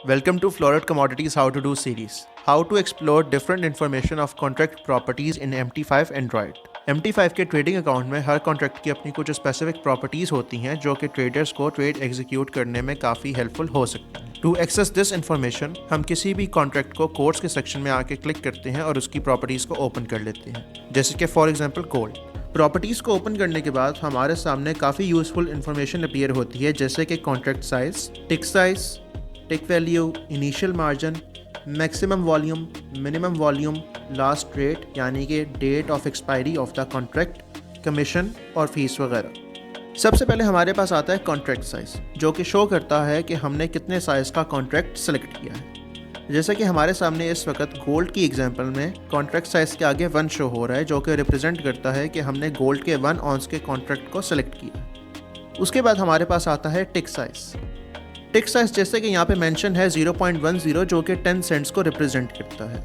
Welcome to Florid Commodities How to Do series. How to explore different information of contract properties in MT5 Android. MT5 के trading account में हर contract की अपनी कुछ specific properties होती हैं जो कि ट्रेडर्स को ट्रेड एग्जीक्यूट करने में काफ़ी हेल्पफुल हो सकता है। टू एक्सेस दिस इन्फॉर्मेशन हम किसी भी कॉन्ट्रैक्ट को कोड्स के सेक्शन में आके क्लिक करते हैं और उसकी प्रॉपर्टीज़ को ओपन कर लेते हैं, जैसे कि फॉर एग्जांपल गोल्ड। प्रॉपर्टीज़ को ओपन करने के बाद हमारे सामने काफ़ी यूजफुल इन्फॉर्मेशन अपीयर होती है, जैसे कि contract size, tick value, initial margin, maximum volume, minimum volume, last rate यानी कि date of expiry of the contract, commission और फीस वगैरह। सबसे पहले हमारे पास आता है कॉन्ट्रैक्ट साइज, जो कि शो करता है कि हमने कितने साइज़ का कॉन्ट्रैक्ट सेलेक्ट किया है। जैसे कि हमारे सामने इस वक्त गोल्ड की एग्जांपल में कॉन्ट्रैक्ट साइज़ के आगे 1 शो हो रहा है, जो कि रिप्रेजेंट करता है कि हमने गोल्ड के 1 ऑन्स के कॉन्ट्रैक्ट को सेलेक्ट किया। उसके बाद हमारे पास आता है टिक साइज़। टिक साइज जैसे कि यहाँ पे मेंशन है 0.10, जो कि 10 सेंट्स को रिप्रेजेंट करता है।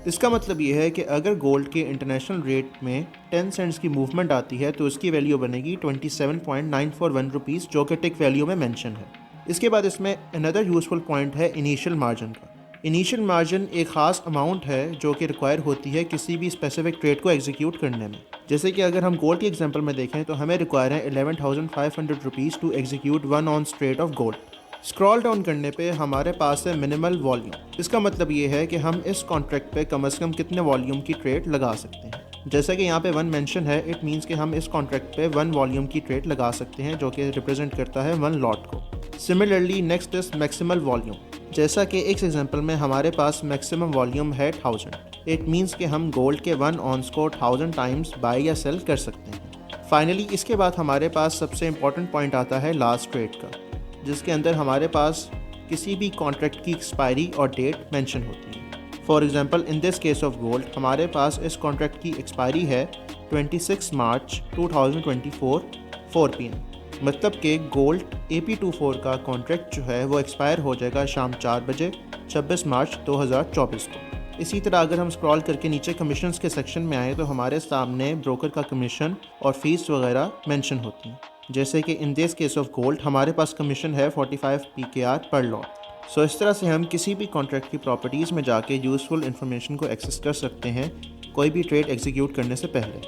इसका मतलब ये है कि अगर गोल्ड के इंटरनेशनल रेट में 10 सेंट्स की मूवमेंट आती है तो उसकी वैल्यू बनेगी 27.941 रुपीज़, जो कि टिक वैल्यू में मेंशन है। इसके बाद इसमें अनदर यूजफुल पॉइंट है इनिशियल मार्जिन का। इनिशियल मार्जिन एक ख़ास अमाउंट है जो कि रिक्वायर होती है किसी भी स्पेसिफिक ट्रेड को एग्जीक्यूट करने में। जैसे कि अगर हम गोल्ड की एग्जांपल में देखें तो हमें रिक्वायर है 11,500 rupees to execute 1 ounce trade of gold. Scroll down करने पे हमारे पास है मिनिमल वॉल्यूम। इसका मतलब ये है कि हम इस कॉन्ट्रैक्ट पे कम से कम कितने वॉल्यूम की ट्रेड लगा सकते हैं। जैसे कि यहाँ पे 1 मेंशन है, इट मींस कि हम इस कॉन्ट्रैक्ट पे 1 वॉल्यूम की ट्रेड लगा सकते हैं, जो कि रिप्रेजेंट करता है 1 लॉट को। Similarly next is maximal volume. जैसा कि इस एग्जांपल में हमारे पास मैक्सिमम वॉल्यूम है 1000। इट मींस कि हम गोल्ड के 1 ऑन्स को 1000 टाइम्स बाय या सेल कर सकते हैं। फाइनली इसके बाद हमारे पास सबसे इंपॉर्टेंट पॉइंट आता है लास्ट रेट का, जिसके अंदर हमारे पास किसी भी कॉन्ट्रैक्ट की एक्सपायरी और डेट मेंशन होती है। For example in this case of gold हमारे पास इस कॉन्ट्रैक्ट की एक्सपायरी है 26 मार्च 2024 4 PM। मतलब कि गोल्ड AP24 का कॉन्ट्रैक्ट जो है वो एक्सपायर हो जाएगा शाम 4 बजे 26 मार्च 2024 को। इसी तरह अगर हम स्क्रॉल करके नीचे कमीशंस के सेक्शन में आए तो हमारे सामने ब्रोकर का कमीशन और फीस वगैरह मेंशन होती हैं। जैसे कि in this case of gold हमारे पास कमीशन है 45 PKR पर लॉट। सो इस तरह से हम किसी भी कॉन्ट्रैक्ट की प्रॉपर्टीज़ में जाके यूज़फुल इन्फॉर्मेशन को एक्सेस कर सकते हैं कोई भी ट्रेड एग्जीक्यूट करने से पहले।